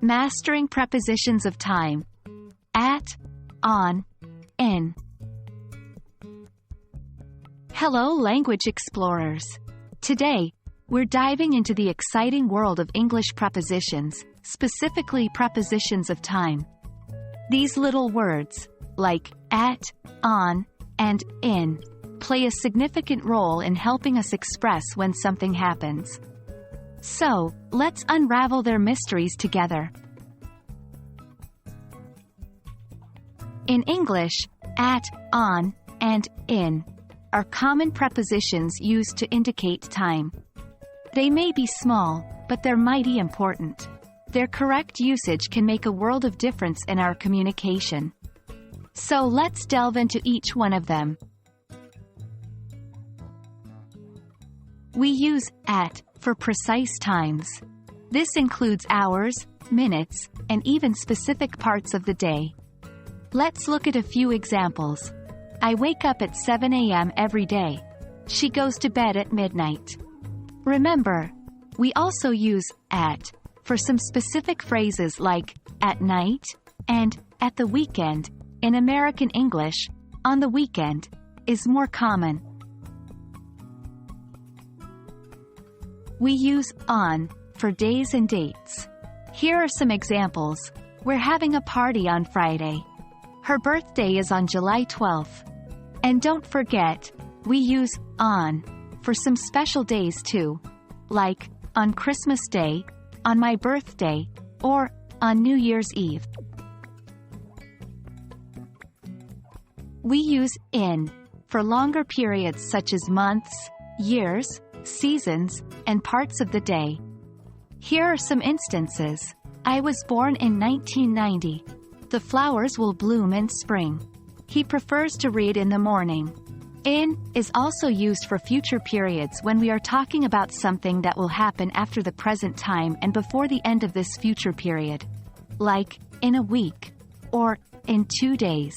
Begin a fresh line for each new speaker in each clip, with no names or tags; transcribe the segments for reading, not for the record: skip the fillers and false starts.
Mastering prepositions of time. At, on, in. Hello language explorers. Today, we're diving into the exciting world of English prepositions, specifically prepositions of time. These little words, like at, on, and in, play a significant role in helping us express when something happens. So, let's unravel their mysteries together. In English, at, on, and in are common prepositions used to indicate time. They may be small, but they're mighty important. Their correct usage can make a world of difference in our communication. So let's delve into each one of them. We use at for precise times. This includes hours, minutes, and even specific parts of the day. Let's look at a few examples. I wake up at 7 a.m. every day. She goes to bed at midnight. Remember, we also use at for some specific phrases like at night and at the weekend. In American English, on the weekend is more common. We use on for days and dates. Here are some examples. We're having a party on Friday. Her birthday is on July 12th. And don't forget, we use on for some special days too, like on Christmas Day, on my birthday, or on New Year's Eve. We use in for longer periods such as months, years, seasons, and parts of the day. Here are some instances. I was born in 1990. The flowers will bloom in spring. He prefers to read in the morning. In is also used for future periods when we are talking about something that will happen after the present time and before the end of this future period, like in a week or in 2 days.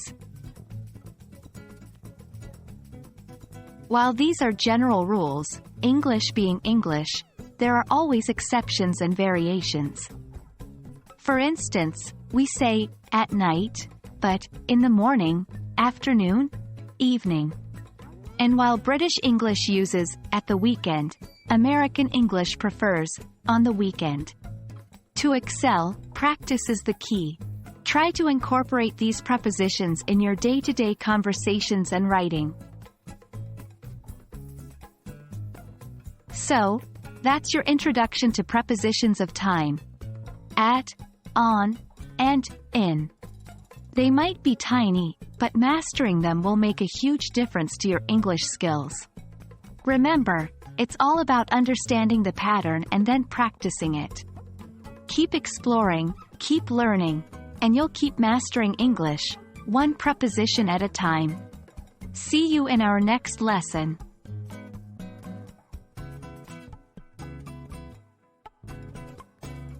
While these are general rules, English being English, there are always exceptions and variations. For instance, we say at night, but in the morning, afternoon, evening. And while British English uses at the weekend, American English prefers on the weekend. To excel, practice is the key. Try to incorporate these prepositions in your day-to-day conversations and writing. So, that's your introduction to prepositions of time. At, on, and in. They might be tiny, but mastering them will make a huge difference to your English skills. Remember, it's all about understanding the pattern and then practicing it. Keep exploring, keep learning, and you'll keep mastering English, one preposition at a time. See you in our next lesson.